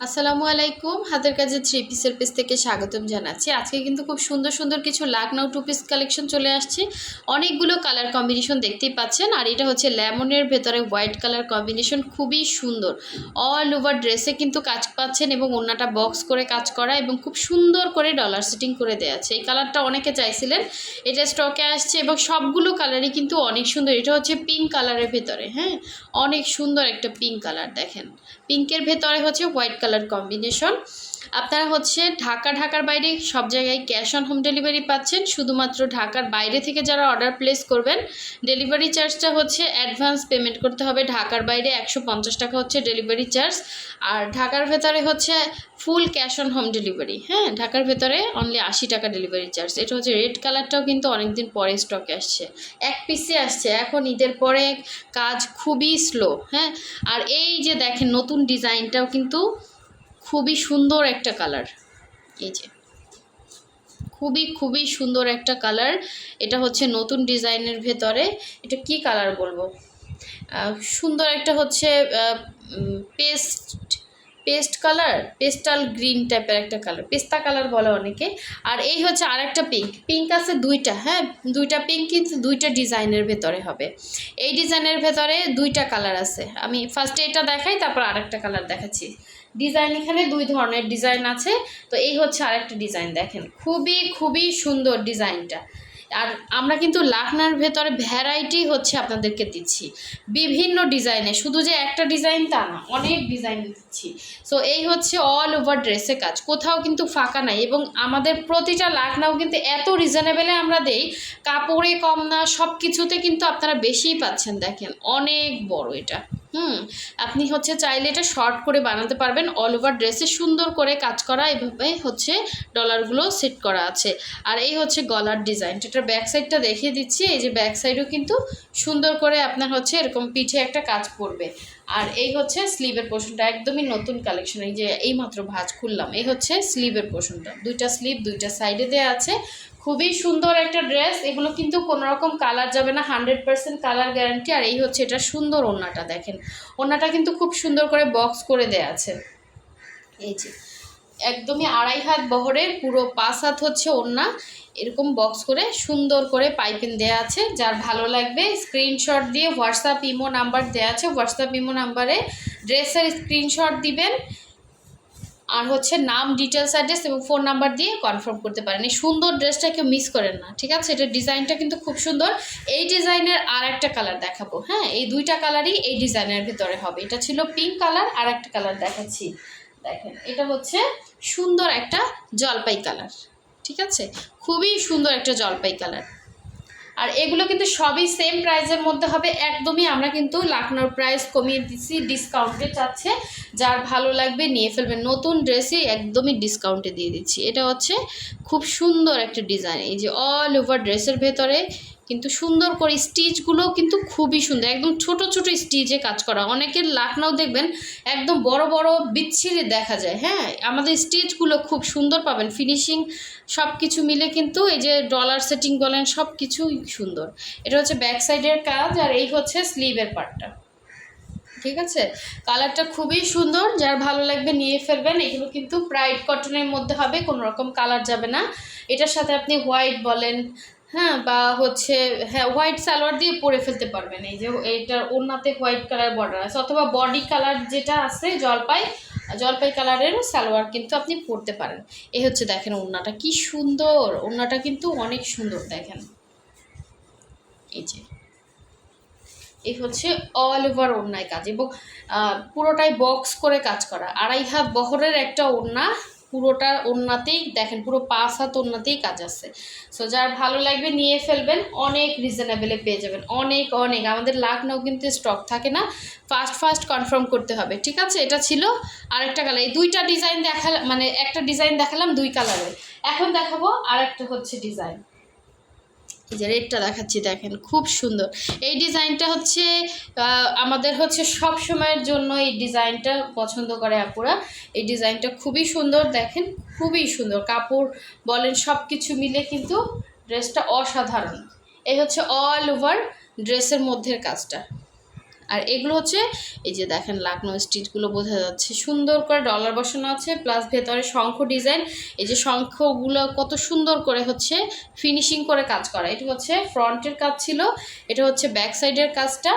আসসালামু আলাইকুম। হাতের কাজে থ্রি পিসের পেজ থেকে স্বাগতম জানাচ্ছি। আজকে কিন্তু খুব সুন্দর সুন্দর কিছু লাখনৌ টু পিস কালেকশন চলে আসছে। অনেকগুলো কালার কম্বিনেশন দেখতেই পাচ্ছেন। আর এটা হচ্ছে লেমনের ভেতরে হোয়াইট কালার কম্বিনেশন, খুবই সুন্দর। অল ওভার ড্রেসে কিন্তু কাজ পাচ্ছেন এবং ওড়নাটা বক্স করে কাজ করা এবং খুব সুন্দর করে ডলার সেটিং করে দেওয়া আছে। এই কালারটা অনেকে চাইছিলেন, এটা স্টকে আসছে এবং সবগুলো কালারই কিন্তু অনেক সুন্দর। এটা হচ্ছে পিঙ্ক কালারের ভেতরে, হ্যাঁ, অনেক সুন্দর একটা পিঙ্ক কালার। দেখেন, পিঙ্কের ভেতরে হচ্ছে হোয়াইট কালার কম্বিনেশন। আপনারা হচ্ছে ঢাকার বাইরে সব জায়গায় ক্যাশ অন হোম ডেলিভারি পাচ্ছেন। শুধুমাত্র ঢাকার বাইরে থেকে যারা অর্ডার প্লেস করবেন, ডেলিভারি চার্জটা হচ্ছে অ্যাডভান্স পেমেন্ট করতে হবে। ঢাকার বাইরে 150 টাকা হচ্ছে ডেলিভারি চার্জ, আর ঢাকার ভেতরে হচ্ছে full cash on home delivery. হ্যাঁ, ঢাকার ভেতরে অনলি 80 টাকা ডেলিভারি চার্জ। এটা হচ্ছে রেড কালারটাও কিন্তু অনেকদিন পরে স্টকে আসছে, এক পিসে আসছে। এখন ঈদের পরে কাজ খুবই স্লো। হ্যাঁ, আর এই যে দেখেন নতুন ডিজাইনটাও কিন্তু খুবই সুন্দর একটা কালার। এই যে খুবই সুন্দর একটা কালার। এটা হচ্ছে নতুন ডিজাইনের ভেতরে। এটা কি কালার বলবো, সুন্দর একটা হচ্ছে paste paste colour, pastel green টাইপের একটা কালার, পেস্তা কালার বলে অনেকে। আর এই হচ্ছে আরেকটা পিঙ্ক। পিঙ্ক আছে দুইটা, হ্যাঁ, দুইটা পিঙ্ক, কিন্তু দুইটা ডিজাইনের ভেতরে হবে। এই ডিজাইনের ভেতরে দুইটা কালার আছে। আমি ফার্স্টে এটা দেখাই, তারপর আরেকটা কালার দেখাচ্ছি। ডিজাইন এখানে দুই ধরনের ডিজাইন আছে। তো এই হচ্ছে আরেকটা ডিজাইন, দেখেন খুবই সুন্দর ডিজাইনটা। আর আমরা কিন্তু লাখনার ভেতরে ভ্যারাইটি হচ্ছে আপনাদেরকে দিচ্ছি, বিভিন্ন ডিজাইনে, শুধু যে একটা ডিজাইন তা না, অনেক ডিজাইন দিচ্ছি। সো এই হচ্ছে অল ওভার ড্রেসে কাজ, কোথাও কিন্তু ফাঁকা নাই। এবং আমাদের প্রতিটা লাখনাও কিন্তু এত রিজনেবলে আমরা দেই, কাপড়ে কম না, সব কিছুতে কিন্তু আপনারা বেশিই পাচ্ছেন। দেখেন অনেক বড় এটা। আপনি হচ্ছে চাইলে এটা শর্ট করে বানাতে পারবেন। অল ওভার ড্রেসে সুন্দর করে কাজ করা, এভাবে হচ্ছে ডলারগুলো সেট করা আছে। আর এই হচ্ছে গলার ডিজাইন। এটার ব্যাক সাইডটা দেখিয়ে দিচ্ছি। এই যে ব্যাক সাইডও কিন্তু সুন্দর করে আপনার হচ্ছে এরকম পিঠে একটা কাজ করবে। আর এই হচ্ছে স্লিভের পোর্শনটা, একদমই নতুন কালেকশন। এই যে এইমাত্র ভাঁজ খুললাম। এই হচ্ছে স্লিভের পোর্শনটা, দুইটা স্লিভ দুইটা সাইডে দেওয়া আছে। খুবই সুন্দর একটা ড্রেস। এগুলো কিন্তু কোনো রকম কালার যাবে না, 100% কালার গ্যারান্টি। আর এই হচ্ছে এটা সুন্দর ওড়নাটা, দেখেন ওড়নাটা কিন্তু খুব সুন্দর করে বক্স করে দেয়া আছে। এই যে একদমই 2.5 হাত বহরের, পুরো 5 হাত হচ্ছে ওড়না, এরকম বক্স করে সুন্দর করে পাইপিং দেয়া আছে। যার ভালো লাগবে স্ক্রিনশট দিয়ে হোয়াটসঅ্যাপ ইমো নাম্বার দেওয়া আছে, হোয়াটসঅ্যাপ ইমো নাম্বারে ড্রেসের স্ক্রিনশট দিবেন, আর হচ্ছে নাম, ডিটেলস, অ্যাড্রেস এবং ফোন নাম্বার দিয়ে কনফার্ম করতে পারেন। এই সুন্দর ড্রেসটা কেউ মিস করেন না, ঠিক আছে? এটা ডিজাইনটা কিন্তু খুব সুন্দর। এই ডিজাইনের আর একটা কালার দেখাবো। হ্যাঁ, এই দুইটা কালারই এই ডিজাইনের ভিতরে হবে। এটা ছিল পিঙ্ক কালার, আর একটা কালার দেখাচ্ছি। দেখেন এটা হচ্ছে সুন্দর একটা জলপাই কালার, ঠিক আছে? খুবই সুন্দর একটা জলপাই কালার। আর এগুলো কিন্তু সবই সেম প্রাইসের মধ্যে হবে একদমই। আমরা কিন্তু লাখনৌর প্রাইস কমিয়ে দিচ্ছি, ডিসকাউন্টে চাচ্ছে। যার ভালো লাগবে নিয়ে ফেলবেন। নতুন ড্রেসই একদমই ডিসকাউন্টে দিয়ে দিচ্ছি। এটা হচ্ছে খুব সুন্দর একটা ডিজাইন। এই যে অল ওভার ড্রেসের ভেতরে কিন্তু সুন্দর করে স্টিচগুলোও কিন্তু খুবই সুন্দর, একদম ছোট স্টিচে কাজ করা। অনেকের লাখনৌ দেখবেন একদম বড় বড় বিচ্ছিরি দেখা যায়। হ্যাঁ, আমাদের স্টিচগুলো খুব সুন্দর পাবেন, ফিনিশিং সব কিছু মিলে কিন্তু এই যে ডলার সেটিং বলেন সব কিছুই সুন্দর। এটা হচ্ছে ব্যাক সাইডের কাজ, আর এই হচ্ছে স্লিভের পার্টটা, ঠিক আছে? কালারটা খুবই সুন্দর, যার ভালো লাগবে নিয়ে ফেলবেন। এগুলো কিন্তু প্রাইড কটনের মধ্যে হবে, কোনো রকম কালার যাবে না। এটার সাথে আপনি হোয়াইট বলেন, হ্যাঁ, বা হচ্ছে হ্যাঁ হোয়াইট সালোয়ার দিয়ে পরে ফেলতে পারবেন। এই যে এইটার ওড়নাতে হোয়াইট কালার বর্ডার আছে, অথবা বডি কালার যেটা আছে জলপাই কালারেরও সালোয়ার কিন্তু আপনি পরতে পারেন। এই হচ্ছে দেখেন ওড়নাটা কি সুন্দর, ওড়নাটা কিন্তু অনেক সুন্দর। দেখেন এই যে এই হচ্ছে অল ওভার ওড়নায় কাজ, এবং পুরোটাই বক্স করে কাজ করা। 2.5 হাত বহরের একটা ওড়না, পুরোটা ওড়নাতেই দেখেন পুরো 5 হাত ওড়নাতেই কাজ আছে। সো যার ভালো লাগবে নিয়ে ফেলবেন, অনেক রিজনেবলে পেয়ে যাবেন। অনেক আমাদের লাখনৌ কিন্তু স্টক থাকে না, ফাস্ট কনফার্ম করতে হবে, ঠিক আছে? এটা ছিল আরেকটা কালার। এই দুইটা ডিজাইন দেখালাম, মানে একটা ডিজাইন দেখালাম দুই কালারের। এখন দেখাবো আরেকটা হচ্ছে ডিজাইন। এই যে রেডটা দেখাচ্ছি, দেখেন খুব সুন্দর। এই ডিজাইনটা হচ্ছে আমাদের হচ্ছে সব সময়ের জন্য এই ডিজাইনটা পছন্দ করে আপুরা। এই ডিজাইনটা খুবই সুন্দর, দেখেন খুবই সুন্দর। কাপড় বলেন সব কিছু মিলে কিন্তু ড্রেসটা অসাধারণ। এই হচ্ছে অল ওভার ড্রেসের মধ্যের কাজটা। আর এগুলো হচ্ছে এই যে দেখেন লাকনো স্টিচগুলো বোঝা যাচ্ছে, সুন্দর করে ডলার বসানো আছে, প্লাস ভেতরে শঙ্খ ডিজাইন। এই যে শঙ্খগুলো কত সুন্দর করে হচ্ছে ফিনিশিং করে কাজ করা। এটা হচ্ছে ফ্রন্টের কাজ ছিল, এটা হচ্ছে ব্যাক সাইডের কাজটা।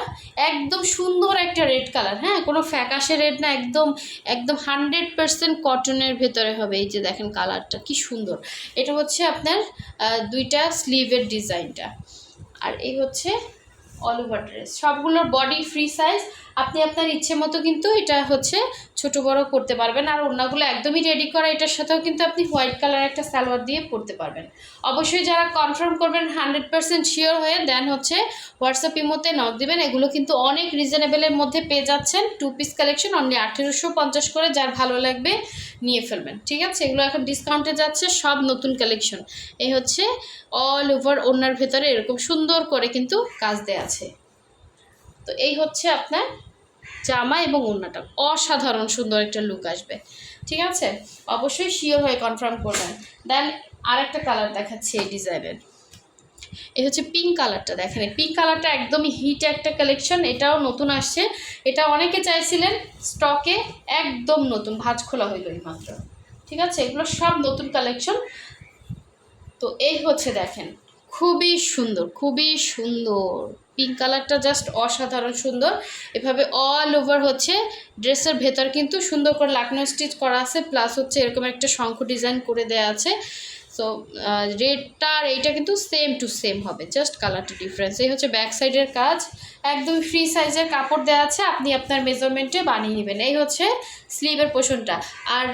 একদম সুন্দর একটা রেড কালার, হ্যাঁ, কোনো ফ্যাকাশে রেড না, একদম একদম 100% কটনের ভেতরে হবে। এই যে দেখেন কালারটা কি সুন্দর। এটা হচ্ছে আপনার দুইটা স্লিভের ডিজাইনটা। আর এই হচ্ছে অল ওভার ড্রেস, সবগুলোর বডি ফ্রি সাইজ। আপনি আপনার ইচ্ছে মতো কিন্তু এটা হচ্ছে ছোট বড় করতে পারবেন। আর ওড়নাগুলো একদমই রেডি করা, এটার সাথেও কিন্তু আপনি হোয়াইট কালার একটা সালোয়ার দিয়ে পরতে পারবেন। অবশ্যই যারা কনফার্ম করবেন 100% শিওর হয়ে দেন হচ্ছে হোয়াটসঅ্যাপ ইমোতে নক দিবেন। এগুলো কিন্তু অনেক রিজনেবলের মধ্যে পেয়ে যাচ্ছেন। 2 পিস কালেকশন অনলি 1850 করে, যার ভালো লাগবে নিয়ে ফেলবেন, ঠিক আছে। এগুলো এখন ডিসকাউন্টে যাচ্ছে, সব নতুন কালেকশন। এই হচ্ছে অল ওভার ওড়নার ভেতরে এরকম সুন্দর করে কিন্তু কাজ দেয়া আছে। তো এই হচ্ছে আপনার জামা এবং ওড়নাটা, অসাধারণ সুন্দর একটা লুক আসবে, ঠিক আছে। অবশ্যই শিওর হয়ে কনফার্ম করবেন। দেন আরেকটা কালার দেখাচ্ছি এই ডিজাইনের। এই হচ্ছে পিঙ্ক কালারটা, দেখেন এই পিঙ্ক কালারটা একদমই হিট একটা কালেকশন, এটাও নতুন আসছে। এটা অনেকে চাইছিলেন, স্টকে একদম নতুন, ভাঁজ খোলা হইল এই মাত্র, ঠিক আছে। এগুলো সব নতুন কালেকশন। তো এই হচ্ছে দেখেন খুবই সুন্দর, খুবই সুন্দর পিঙ্ক কালারটা, জাস্ট অসাধারণ সুন্দর। এভাবে অল ওভার হচ্ছে ড্রেসের ভেতর কিন্তু সুন্দর করে লাকনো স্টিচ করা আছে, প্লাস হচ্ছে এরকম একটা শঙ্খ ডিজাইন করে দেওয়া আছে। সো রেডটা আর এইটা কিন্তু সেম টু সেম হবে, জাস্ট কালারটা ডিফারেন্স। এই হচ্ছে ব্যাক সাইডের কাজ, একদম ফ্রি সাইজের কাপড় দেওয়া আছে, আপনি আপনার মেজারমেন্টে বানিয়ে নেবেন। এই হচ্ছে স্লিভের পোর্শনটা। আর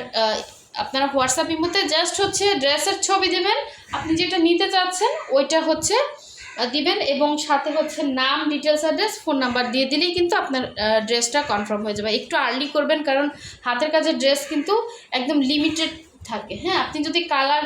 আপনারা হোয়াটসঅ্যাপ ইমোতে জাস্ট হচ্ছে ড্রেসের ছবি দেবেন, আপনি যেটা নিতে চাচ্ছেন ওইটা হচ্ছে দিবেন, এবং সাথে হচ্ছে নাম, ডিটেলস, অ্যাড্রেস, ফোন নাম্বার দিয়ে দিলেই কিন্তু আপনার ড্রেসটা কনফার্ম হয়ে যাবে। একটু আর্লি করবেন, কারণ হাতের কাজের ড্রেস কিন্তু একদম লিমিটেড থাকে, হ্যাঁ। আপনি যদি কালার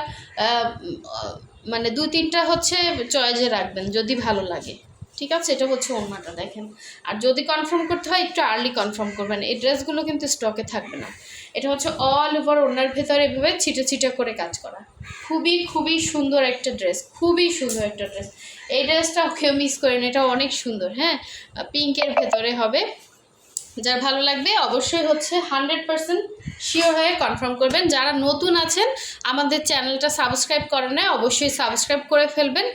মানে 2-3টা হচ্ছে চয়েসে রাখবেন যদি ভালো লাগে, ঠিক আছে। এটা হচ্ছে ওড়নাটা দেখেন। আর যদি কনফার্ম করতে হয় একটু আর্লি কনফার্ম করবেন, এই ড্রেসগুলো কিন্তু স্টকে থাকবে না। এটা হচ্ছে অল ওভার ওড়নার ভেতরে এভাবে ছিটে ছিটে করে কাজ করা, খুবই খুবই সুন্দর একটা ড্রেস, খুবই সুন্দর একটা ড্রেস। এই ড্রেসটা কেউ মিস করেন, এটা অনেক সুন্দর, হ্যাঁ, পিঙ্কের ভেতরে হবে। যার ভালো লাগবে অবশ্যই হচ্ছে 100% শিওর হয়ে কনফার্ম করবেন। যারা নতুন আছেন আমাদের চ্যানেলটা সাবস্ক্রাইব করেন না, অবশ্যই সাবস্ক্রাইব করে ফেলবেন,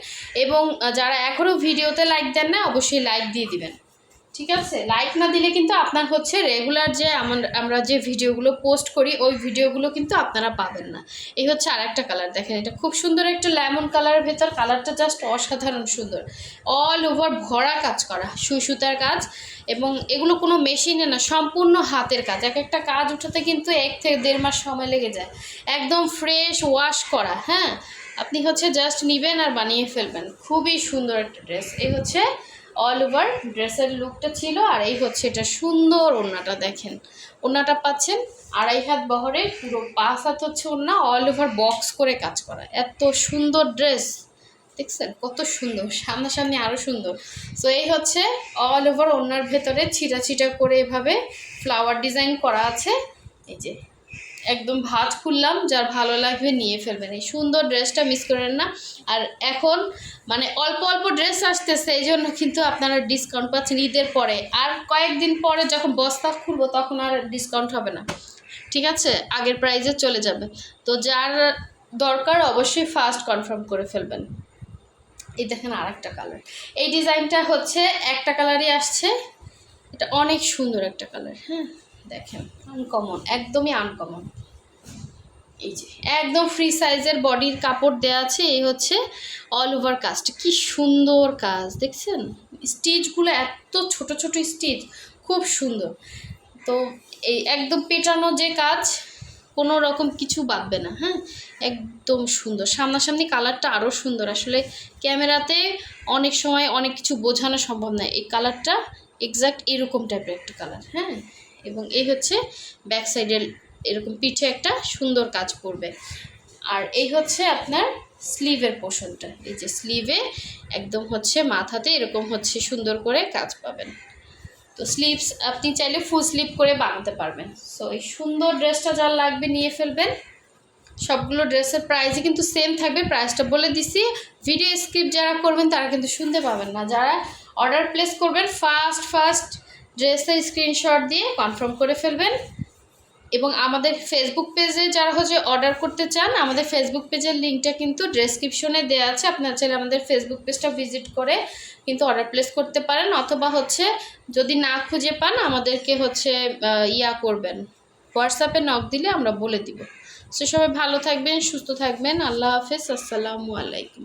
এবং যারা এখনও ভিডিওতে লাইক দেন না অবশ্যই লাইক দিয়ে দিবেন, ঠিক আছে। লাইক না দিলে কিন্তু আপনার হচ্ছে রেগুলার যে আমরা যে ভিডিওগুলো পোস্ট করি ওই ভিডিওগুলো কিন্তু আপনারা পাবেন না। এই হচ্ছে আরেকটা কালার, দেখেন এটা খুব সুন্দর একটা লেমন কালারের ভেতর, কালারটা জাস্ট অসাধারণ সুন্দর। অল ওভার ভরা কাজ করা, সুই সুতার কাজ, এবং এগুলো কোনো মেশিনে না, সম্পূর্ণ হাতের কাজ। এক একটা কাজ উঠাতে কিন্তু 1 থেকে 1.5 মাস সময় লেগে যায়। একদম ফ্রেশ ওয়াশ করা, হ্যাঁ, আপনি হচ্ছে জাস্ট নেবেন আর বানিয়ে ফেলবেন। খুবই সুন্দর একটা ড্রেস। এই হচ্ছে অল ওভার ড্রেসের লুকটা ছিল। আর এই হচ্ছে এটা সুন্দর ওড়নাটা, দেখেন ওড়নাটা পাচ্ছেন 2.5 হাত বহরে, পুরো 5 হাত হচ্ছে ওড়না, অল ওভার বক্স করে কাজ করা। এত সুন্দর ড্রেস, দেখছেন কত সুন্দর, সামনাসামনি আরও সুন্দর। সো এই হচ্ছে অল ওভার ওড়নার ভেতরে ছিটা ছিটা করে এভাবে ফ্লাওয়ার ডিজাইন করা আছে। এই যে একদম ভাঁজ খুললাম, যার ভালো লাগবে নিয়ে ফেলবেন। এই সুন্দর ড্রেসটা মিস করেন না। আর এখন মানে অল্প অল্প ড্রেস আসতেছে, এই জন্য কিন্তু আপনারা ডিসকাউন্ট পাচ্ছেন ঈদের পরে। আর কয়েকদিন পরে যখন বস্তা খুলবো তখন আর ডিসকাউন্ট হবে না, ঠিক আছে, আগের প্রাইজে চলে যাবে। তো যার দরকার অবশ্যই ফার্স্ট কনফার্ম করে ফেলবেন। এই দেখেন আরেকটা কালার, এই ডিজাইনটা হচ্ছে একটা কালারই আসছে, এটা অনেক সুন্দর একটা কালার, হ্যাঁ, দেখেন আনকমন, একদমই আনকমন। এই যে একদম ফ্রি সাইজের বডির কাপড় দেওয়া আছে। এই হচ্ছে অল ওভার কাজটা, কি সুন্দর কাজ দেখছেন, স্টিচগুলো এত ছোট ছোট স্টিচ, খুব সুন্দর। তো এই একদম পেটানো যে কাজ, কোনো রকম কিছু বাদবে না, হ্যাঁ, একদম সুন্দর। সামনাসামনি কালারটা আরও সুন্দর, আসলে ক্যামেরাতে অনেক সময় অনেক কিছু বোঝানো সম্ভব নয়। এই কালারটা এক্স্যাক্ট এরকম টাইপের একটা কালার, হ্যাঁ। এবং এই হচ্ছে ব্যাক সাইডের এরকম পিঠে একটা সুন্দর কাজ করবে। আর এই হচ্ছে আপনার স্লিভের পোর্শনটা, এই যে স্লিভে একদম হচ্ছে মাথাতে এরকম হচ্ছে সুন্দর করে কাজ পাবেন। তো স্লিভস আপনি চাইলে ফুল স্লিভ করে বানাতে পারবেন। সো এই সুন্দর ড্রেসটা যার লাগবে নিয়ে ফেলবেন। সবগুলো ড্রেসের প্রাইসই কিন্তু সেম থাকবে, প্রাইসটা বলে দিছি। ভিডিও স্কিপ যারা করবেন তারা কিন্তু শুনতে পাবেন না। যারা অর্ডার প্লেস করবেন ফার্স্ট ড্রেসের স্ক্রিনশট দিয়ে কনফার্ম করে ফেলবেন। এবং আমাদের ফেসবুক পেজে যারা হচ্ছে অর্ডার করতে চান, আমাদের ফেসবুক পেজের লিঙ্কটা কিন্তু ডেসক্রিপশনে দেওয়া আছে, আপনারা চাইলে আমাদের ফেসবুক পেজটা ভিজিট করে কিন্তু অর্ডার প্লেস করতে পারেন, অথবা হচ্ছে যদি না খুঁজে পান আমাদেরকে হচ্ছে করবেন, হোয়াটসঅ্যাপে নক দিলে আমরা বলে দিব। সো সবাই ভালো থাকবেন, সুস্থ থাকবেন, আল্লাহ হাফেজ, আসসালামু আলাইকুম।